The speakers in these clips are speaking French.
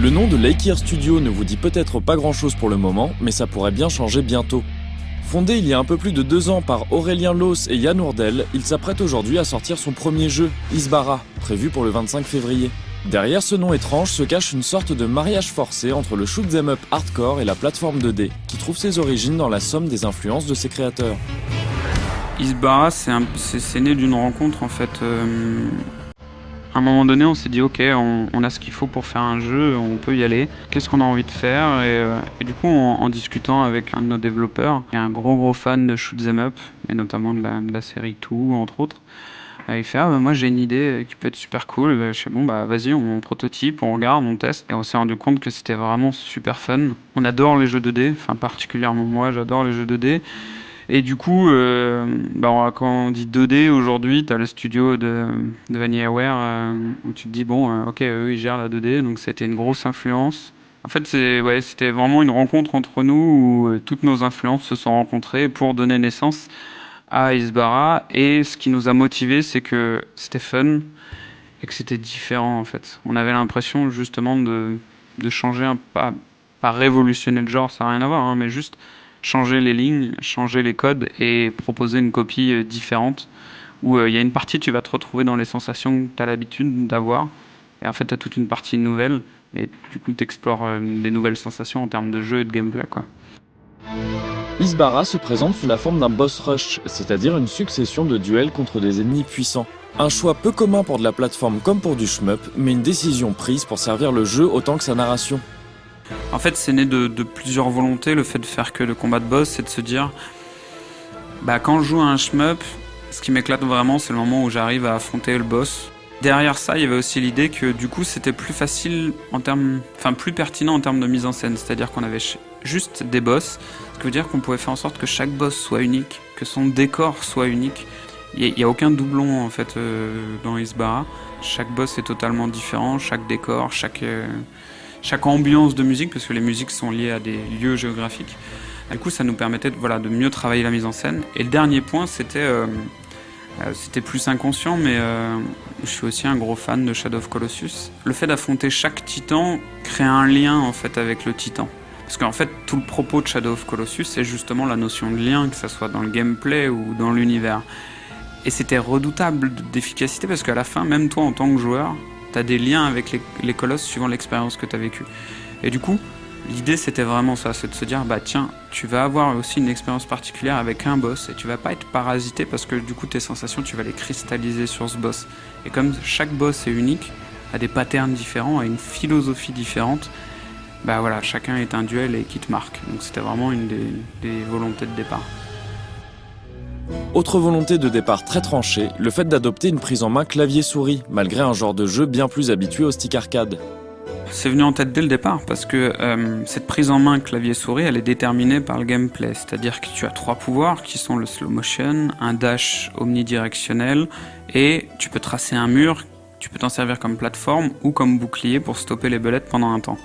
Le nom de Lakir Studio ne vous dit peut-être pas grand-chose pour le moment, mais ça pourrait bien changer bientôt. Fondé il y a un peu plus de 2 ans par Aurélien Los et Yann Ourdel, il s'apprête aujourd'hui à sortir son premier jeu, Isbara, prévu pour le 25 février. Derrière ce nom étrange se cache une sorte de mariage forcé entre le shoot 'em up hardcore et la plateforme 2D, qui trouve ses origines dans la somme des influences de ses créateurs. Isbara, c'est né d'une rencontre en fait. À un moment donné, on s'est dit ok, on a ce qu'il faut pour faire un jeu, on peut y aller. Qu'est-ce qu'on a envie de faire et du coup, en discutant avec un de nos développeurs, qui est un gros fan de shoot 'em up, et notamment de la série 2 entre autres, il fait moi j'ai une idée qui peut être super cool. Je fais vas-y, on prototype, on regarde, on teste, et on s'est rendu compte que c'était vraiment super fun. On adore les jeux 2D, enfin particulièrement moi, j'adore les jeux 2D. Et du coup, quand on dit 2D aujourd'hui, tu as le studio de VanillaWare où tu te dis ok, eux ils gèrent la 2D, donc c'était une grosse influence. En fait, c'était vraiment une rencontre entre nous où toutes nos influences se sont rencontrées pour donner naissance à Isbara. Et ce qui nous a motivés, c'est que c'était fun et que c'était différent en fait. On avait l'impression justement de changer pas révolutionner le genre, ça n'a rien à voir, mais juste changer les lignes, changer les codes et proposer une copie différente où il y a une partie tu vas te retrouver dans les sensations que tu as l'habitude d'avoir et en fait tu as toute une partie nouvelle et du coup tu explores des nouvelles sensations en termes de jeu et de gameplay quoi. Isbara se présente sous la forme d'un boss rush, c'est-à-dire une succession de duels contre des ennemis puissants. Un choix peu commun pour de la plateforme comme pour du shmup, mais une décision prise pour servir le jeu autant que sa narration. En fait, c'est né de plusieurs volontés. Le fait de faire que le combat de boss, c'est de se dire quand je joue à un shmup, ce qui m'éclate vraiment, c'est le moment où j'arrive à affronter le boss. Derrière ça, il y avait aussi l'idée que du coup, c'était plus facile plus pertinent en termes de mise en scène. C'est-à-dire qu'on avait juste des boss, ce qui veut dire qu'on pouvait faire en sorte que chaque boss soit unique, que son décor soit unique. Il n'y a aucun doublon en fait dans Isbara. Chaque boss est totalement différent, chaque décor, chaque ambiance de musique, parce que les musiques sont liées à des lieux géographiques. Du coup, ça nous permettait de mieux travailler la mise en scène. Et le dernier point, c'était plus inconscient, mais je suis aussi un gros fan de Shadow of Colossus. Le fait d'affronter chaque titan crée un lien en fait avec le titan. Parce qu'en fait, tout le propos de Shadow of Colossus, c'est justement la notion de lien, que ça soit dans le gameplay ou dans l'univers. Et c'était redoutable d'efficacité, parce qu'à la fin, même toi en tant que joueur, t'as des liens avec les colosses suivant l'expérience que t'as vécue. Et du coup, l'idée c'était vraiment ça, c'est de se dire tiens, tu vas avoir aussi une expérience particulière avec un boss et tu vas pas être parasité parce que du coup tes sensations tu vas les cristalliser sur ce boss. Et comme chaque boss est unique, a des patterns différents, a une philosophie différente, chacun est un duel et qui te marque. Donc c'était vraiment une des volontés de départ. Autre volonté de départ très tranchée, le fait d'adopter une prise en main clavier-souris, malgré un genre de jeu bien plus habitué au stick arcade. C'est venu en tête dès le départ, parce que cette prise en main clavier-souris, elle est déterminée par le gameplay. C'est-à-dire que tu as 3 pouvoirs, qui sont le slow motion, un dash omnidirectionnel, et tu peux tracer un mur, tu peux t'en servir comme plateforme ou comme bouclier pour stopper les belettes pendant un temps.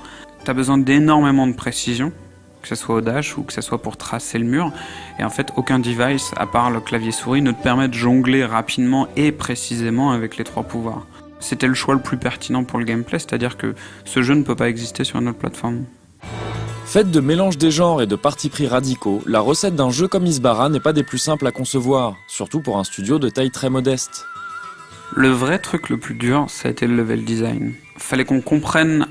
Tu as besoin d'énormément de précision, que ce soit au dash ou que ce soit pour tracer le mur. Et en fait, aucun device, à part le clavier-souris, ne te permet de jongler rapidement et précisément avec les 3 pouvoirs. C'était le choix le plus pertinent pour le gameplay, c'est-à-dire que ce jeu ne peut pas exister sur une autre plateforme. Faite de mélange des genres et de partis pris radicaux, la recette d'un jeu comme Isbara n'est pas des plus simples à concevoir, surtout pour un studio de taille très modeste. Le vrai truc le plus dur, ça a été le level design. Fallait qu'on comprenne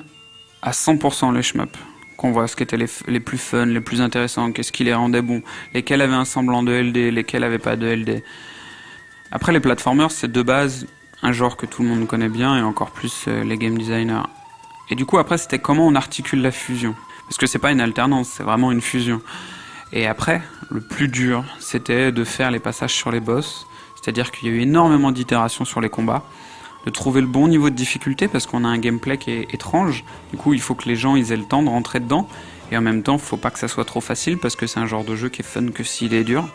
à 100% les shmups, qu'on voit ce qui était les plus fun, les plus intéressants, qu'est-ce qui les rendait bons, lesquels avaient un semblant de LD, lesquels n'avaient pas de LD. Après, les platformers, c'est de base un genre que tout le monde connaît bien, et encore plus les game designers. Et du coup, après, c'était comment on articule la fusion. Parce que c'est pas une alternance, c'est vraiment une fusion. Et après, le plus dur, c'était de faire les passages sur les boss, c'est-à-dire qu'il y a eu énormément d'itérations sur les combats, de trouver le bon niveau de difficulté, parce qu'on a un gameplay qui est étrange. Du coup, il faut que les gens ils aient le temps de rentrer dedans, et en même temps, faut pas que ça soit trop facile, parce que c'est un genre de jeu qui est fun que s'il est dur.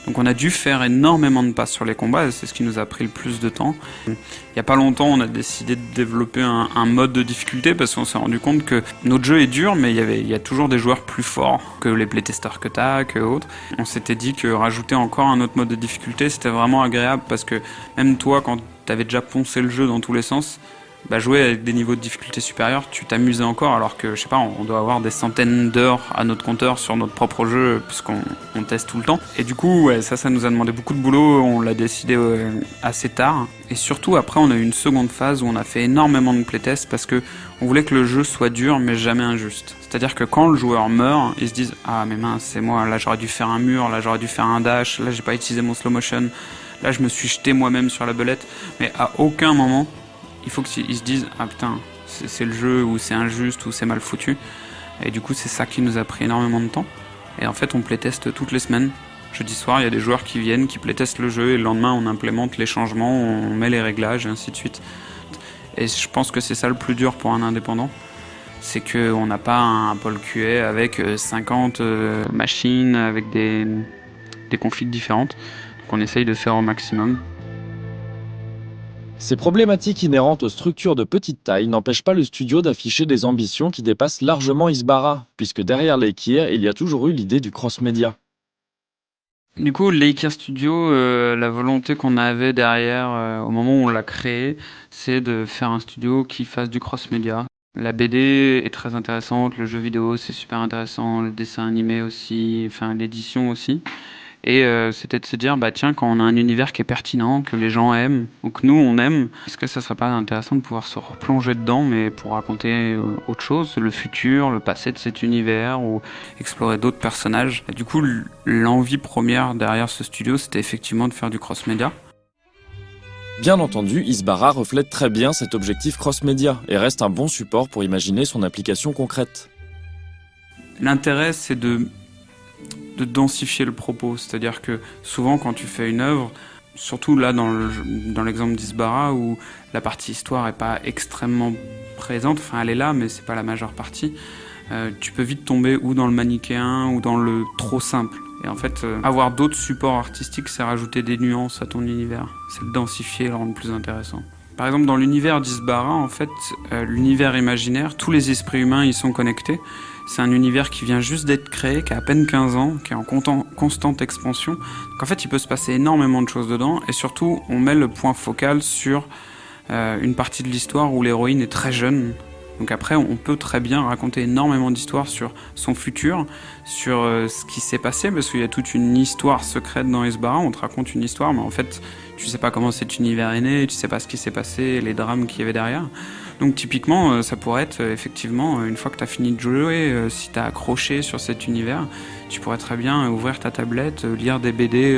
Donc on a dû faire énormément de passes sur les combats, et c'est ce qui nous a pris le plus de temps. Il y a pas longtemps, on a décidé de développer un mode de difficulté, parce qu'on s'est rendu compte que notre jeu est dur, mais il y a toujours des joueurs plus forts que les playtesters que t'as, que autres. On s'était dit que rajouter encore un autre mode de difficulté, c'était vraiment agréable, parce que même toi, quand t'avais déjà poncé le jeu dans tous les sens, jouer avec des niveaux de difficulté supérieurs, tu t'amusais encore, alors que, je sais pas, on doit avoir des centaines d'heures à notre compteur sur notre propre jeu, puisqu'on teste tout le temps. Et du coup, ouais, ça nous a demandé beaucoup de boulot, on l'a décidé assez tard. Et surtout, après, on a eu une seconde phase où on a fait énormément de playtests, parce que on voulait que le jeu soit dur, mais jamais injuste. C'est-à-dire que quand le joueur meurt, ils se disent « Ah, mais mince, c'est moi, là j'aurais dû faire un mur, là j'aurais dû faire un dash, là j'ai pas utilisé mon slow motion, là je me suis jeté moi-même sur la belette. » Mais à aucun moment, il faut qu'ils se disent « Ah putain, c'est le jeu, ou c'est injuste, ou c'est mal foutu. » Et du coup, c'est ça qui nous a pris énormément de temps. Et en fait, on playteste toutes les semaines. Jeudi soir, il y a des joueurs qui viennent, qui playtestent le jeu, et le lendemain, on implémente les changements, on met les réglages, et ainsi de suite. Et je pense que c'est ça le plus dur pour un indépendant. C'est qu'on n'a pas un pôle QA avec 50 machines, avec des configs différentes. Donc on essaye de faire au maximum. Ces problématiques inhérentes aux structures de petite taille n'empêchent pas le studio d'afficher des ambitions qui dépassent largement Isbara, puisque derrière Leikir, il y a toujours eu l'idée du cross-média. Du coup, Leikir Studio, la volonté qu'on avait derrière, au moment où on l'a créé, c'est de faire un studio qui fasse du cross-média. La BD est très intéressante, le jeu vidéo c'est super intéressant, le dessin animé aussi, enfin l'édition aussi. Et c'était de se dire, bah tiens, quand on a un univers qui est pertinent, que les gens aiment, ou que nous on aime, est-ce que ça serait pas intéressant de pouvoir se replonger dedans, mais pour raconter autre chose, le futur, le passé de cet univers, ou explorer d'autres personnages. Et du coup, l'envie première derrière ce studio, c'était effectivement de faire du cross-média. Bien entendu, Isbara reflète très bien cet objectif cross-média et reste un bon support pour imaginer son application concrète. L'intérêt, c'est de densifier le propos, c'est-à-dire que souvent quand tu fais une œuvre, surtout là dans l'exemple d'Isbara où la partie histoire est pas extrêmement présente, enfin elle est là mais c'est pas la majeure partie, tu peux vite tomber ou dans le manichéen ou dans le trop simple. Et en fait, avoir d'autres supports artistiques, c'est rajouter des nuances à ton univers, c'est le densifier et le rendre plus intéressant. Par exemple, dans l'univers d'Isbara, en fait, l'univers imaginaire, tous les esprits humains y sont connectés. C'est un univers qui vient juste d'être créé, qui a à peine 15 ans, qui est en constante expansion. Donc en fait, il peut se passer énormément de choses dedans. Et surtout, on met le point focal sur une partie de l'histoire où l'héroïne est très jeune. Donc après, on peut très bien raconter énormément d'histoires sur son futur, sur ce qui s'est passé, parce qu'il y a toute une histoire secrète dans Isbara. On te raconte une histoire, mais en fait, tu sais pas comment cet univers est né, tu sais pas ce qui s'est passé, les drames qu'il y avait derrière. Donc typiquement, ça pourrait être effectivement, une fois que tu as fini de jouer, si tu as accroché sur cet univers, tu pourrais très bien ouvrir ta tablette, lire des BD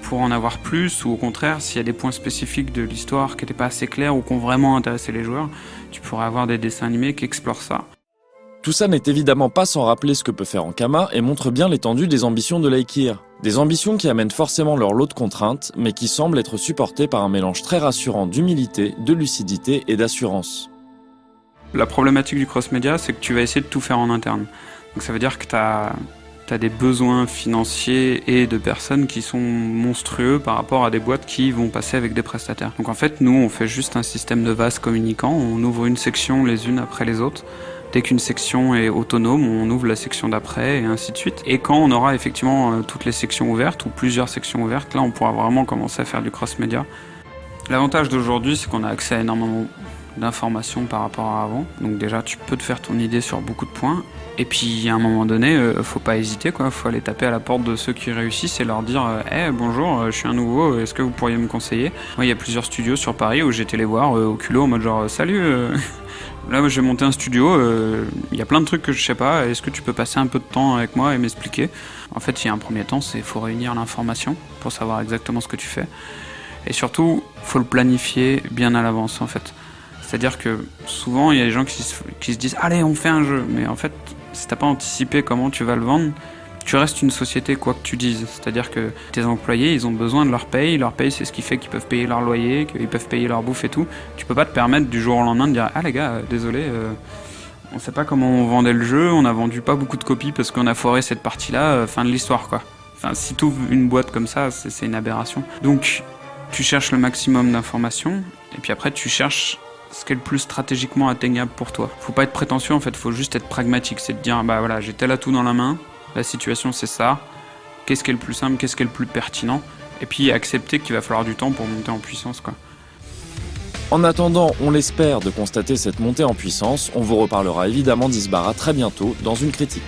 pour en avoir plus, ou au contraire, s'il y a des points spécifiques de l'histoire qui n'étaient pas assez clairs ou qui ont vraiment intéressé les joueurs, tu pourrais avoir des dessins animés qui explorent ça. Tout ça n'est évidemment pas sans rappeler ce que peut faire Ankama et montre bien l'étendue des ambitions de Leikir. Des ambitions qui amènent forcément leur lot de contraintes, mais qui semblent être supportées par un mélange très rassurant d'humilité, de lucidité et d'assurance. La problématique du cross-média, c'est que tu vas essayer de tout faire en interne. Donc ça veut dire que tu as des besoins financiers et de personnes qui sont monstrueux par rapport à des boîtes qui vont passer avec des prestataires. Donc en fait, nous, on fait juste un système de vases communicants, on ouvre une section les unes après les autres. Dès qu'une section est autonome, on ouvre la section d'après et ainsi de suite. Et quand on aura effectivement toutes les sections ouvertes ou plusieurs sections ouvertes, là on pourra vraiment commencer à faire du cross-média. L'avantage d'aujourd'hui, c'est qu'on a accès à énormément d'informations par rapport à avant. Donc déjà, tu peux te faire ton idée sur beaucoup de points. Et puis à un moment donné, faut pas hésiter, quoi. Faut aller taper à la porte de ceux qui réussissent et leur dire bonjour, je suis un nouveau, est-ce que vous pourriez me conseiller ? Moi, il y a plusieurs studios sur Paris où j'ai été les voir au culot en mode genre salut. Là, j'ai monté un studio, il y a plein de trucs que je sais pas, est-ce que tu peux passer un peu de temps avec moi et m'expliquer ? En fait, il y a un premier temps, c'est faut réunir l'information pour savoir exactement ce que tu fais. Et surtout, faut le planifier bien à l'avance, en fait. C'est-à-dire que souvent, il y a des gens qui se disent « Allez, on fait un jeu !» Mais en fait, si t'as pas anticipé comment tu vas le vendre, tu restes une société quoi que tu dises. C'est-à-dire que tes employés, ils ont besoin de leur paye. Leur paye, c'est ce qui fait qu'ils peuvent payer leur loyer, qu'ils peuvent payer leur bouffe et tout. Tu peux pas te permettre du jour au lendemain de dire « Ah les gars, désolé, on sait pas comment on vendait le jeu, on a vendu pas beaucoup de copies parce qu'on a foiré cette partie-là, fin de l'histoire quoi. » Enfin, si tu ouvres une boîte comme ça, c'est une aberration. Donc, tu cherches le maximum d'informations et puis après, tu cherches ce qui est le plus stratégiquement atteignable pour toi. Faut pas être prétentieux en fait, faut juste être pragmatique, c'est de dire bah voilà, j'ai tel atout dans la main, la situation c'est ça, qu'est-ce qui est le plus simple, qu'est-ce qui est le plus pertinent, et puis accepter qu'il va falloir du temps pour monter en puissance quoi. En attendant, on l'espère, de constater cette montée en puissance, on vous reparlera évidemment d'Isbara très bientôt dans une critique.